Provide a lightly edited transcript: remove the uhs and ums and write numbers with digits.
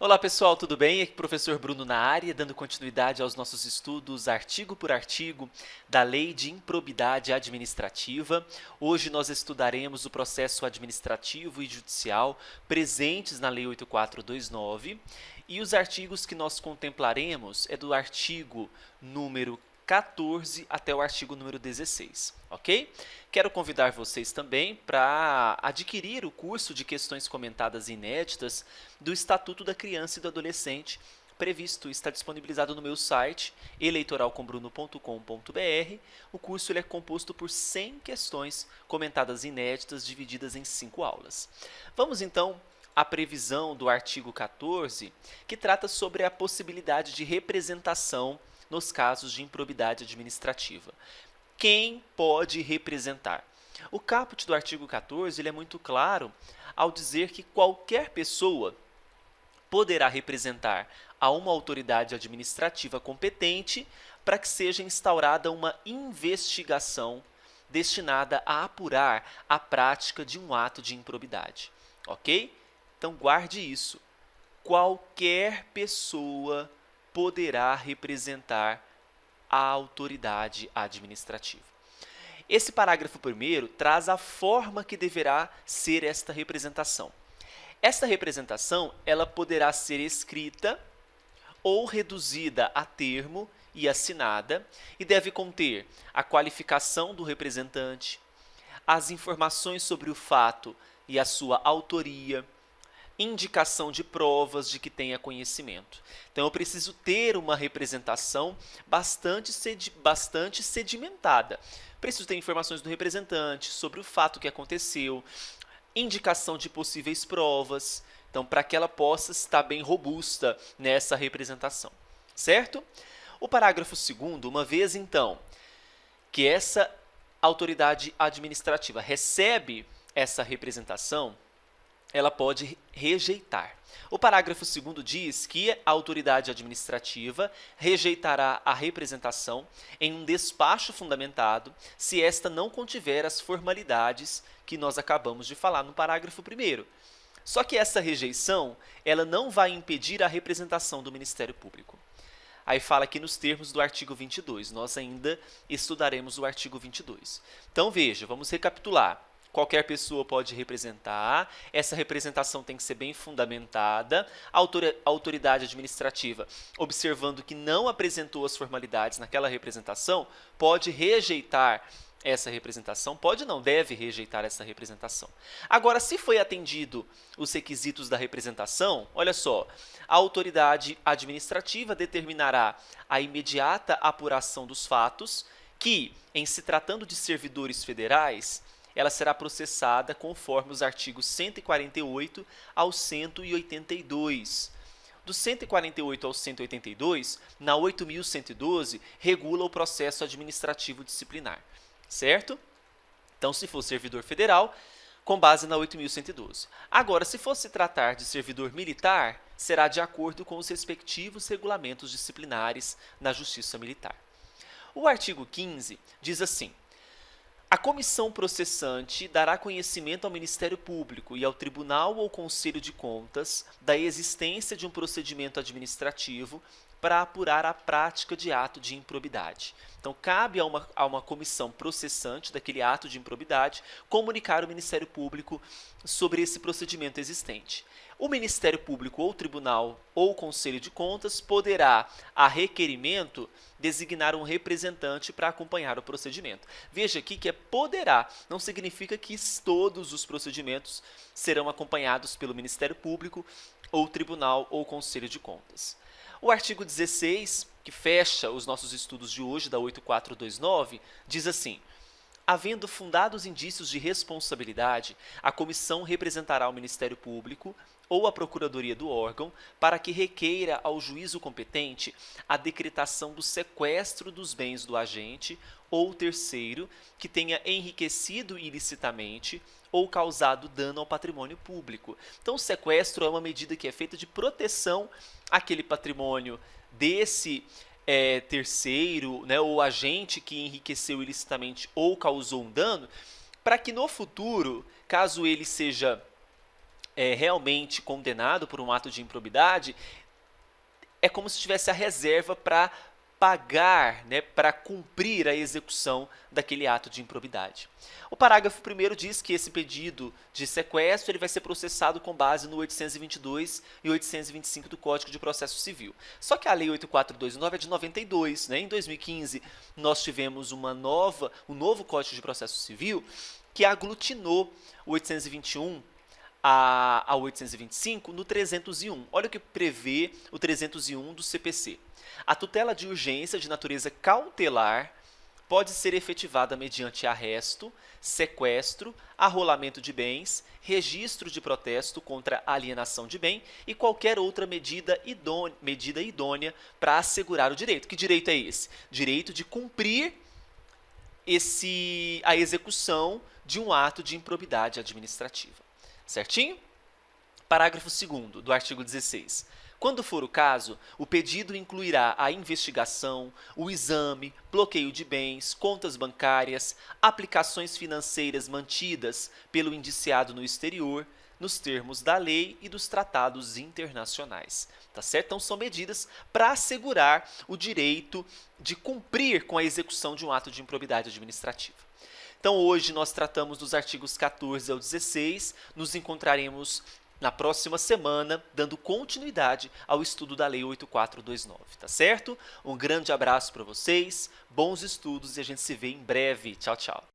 Olá pessoal, tudo bem? Aqui é o professor Bruno na área, dando continuidade aos nossos estudos artigo por artigo da Lei de Improbidade Administrativa. Hoje nós estudaremos o processo administrativo e judicial presentes na Lei 8429 e os artigos que nós contemplaremos é do artigo número 14 até o artigo número 16, ok? Quero convidar vocês também para adquirir o curso de questões comentadas inéditas do Estatuto da Criança e do Adolescente, está disponibilizado no meu site, eleitoralcombruno.com.br. O curso ele é composto por 100 questões comentadas inéditas, divididas em 5 aulas. Vamos então à previsão do artigo 14, que trata sobre a possibilidade de representação nos casos de improbidade administrativa. Quem pode representar? O caput do artigo 14 ele é muito claro ao dizer que qualquer pessoa poderá representar a uma autoridade administrativa competente para que seja instaurada uma investigação destinada a apurar a prática de um ato de improbidade. Ok? Então, guarde isso. Qualquer pessoa poderá representar a autoridade administrativa. Esse parágrafo primeiro traz a forma que deverá ser esta representação. Esta representação ela poderá ser escrita ou reduzida a termo e assinada e deve conter a qualificação do representante, as informações sobre o fato e a sua autoria, indicação de provas de que tenha conhecimento. Então, eu preciso ter uma representação bastante sedimentada. Preciso ter informações do representante sobre o fato que aconteceu, indicação de possíveis provas, então, para que ela possa estar bem robusta nessa representação, certo? O parágrafo 2º, uma vez, então, que essa autoridade administrativa recebe essa representação, ela pode rejeitar. O parágrafo 2º diz que a autoridade administrativa rejeitará a representação em um despacho fundamentado se esta não contiver as formalidades que nós acabamos de falar no parágrafo 1º. Só que essa rejeição ela não vai impedir a representação do Ministério Público. Aí fala aqui nos termos do artigo 22, nós ainda estudaremos o artigo 22. Então veja, vamos recapitular. Qualquer pessoa pode representar, essa representação tem que ser bem fundamentada, a autoridade administrativa, observando que não apresentou as formalidades naquela representação, pode rejeitar essa representação, pode não, deve rejeitar essa representação. Agora, se foi atendido os requisitos da representação, olha só, a autoridade administrativa determinará a imediata apuração dos fatos que, em se tratando de servidores federais, ela será processada conforme os artigos 148 ao 182. Do 148 ao 182, na 8.112, regula o processo administrativo disciplinar, certo? Então, se for servidor federal, com base na 8.112. Agora, se for se tratar de servidor militar, será de acordo com os respectivos regulamentos disciplinares na Justiça Militar. O artigo 15 diz assim: a comissão processante dará conhecimento ao Ministério Público e ao Tribunal ou Conselho de Contas da existência de um procedimento administrativo para apurar a prática de ato de improbidade. Então, cabe a uma comissão processante daquele ato de improbidade comunicar ao Ministério Público sobre esse procedimento existente. O Ministério Público ou Tribunal ou Conselho de Contas poderá, a requerimento, designar um representante para acompanhar o procedimento. Veja aqui que é poderá, não significa que todos os procedimentos serão acompanhados pelo Ministério Público ou Tribunal ou Conselho de Contas. O artigo 16, que fecha os nossos estudos de hoje, da 8429, diz assim: havendo fundados indícios de responsabilidade, a comissão representará o Ministério Público ou a Procuradoria do órgão para que requeira ao juízo competente a decretação do sequestro dos bens do agente ou terceiro que tenha enriquecido ilicitamente ou causado dano ao patrimônio público. Então, o sequestro é uma medida que é feita de proteção àquele patrimônio desse terceiro, né, ou agente que enriqueceu ilicitamente ou causou um dano, para que no futuro, caso ele seja é realmente condenado por um ato de improbidade, é como se tivesse a reserva para pagar, né, para cumprir a execução daquele ato de improbidade. O parágrafo 1º diz que esse pedido de sequestro ele vai ser processado com base no 822 e 825 do Código de Processo Civil. Só que a Lei 8429 é de 92, né? Em 2015 nós tivemos um novo Código de Processo Civil que aglutinou o 821 a 825 no 301. Olha o que prevê o 301 do CPC. A tutela de urgência de natureza cautelar pode ser efetivada mediante arresto, sequestro, arrolamento de bens, registro de protesto contra alienação de bem e qualquer outra medida idônea para assegurar o direito. Que direito é esse? Direito de cumprir a execução de um ato de improbidade administrativa. Certinho? Parágrafo 2º do artigo 16. Quando for o caso, o pedido incluirá a investigação, o exame, bloqueio de bens, contas bancárias, aplicações financeiras mantidas pelo indiciado no exterior, nos termos da lei e dos tratados internacionais. Tá certo? Então, são medidas para assegurar o direito de cumprir com a execução de um ato de improbidade administrativa. Então, hoje nós tratamos dos artigos 14 ao 16, nos encontraremos na próxima semana, dando continuidade ao estudo da Lei 8429, tá certo? Um grande abraço para vocês, bons estudos e a gente se vê em breve. Tchau, tchau.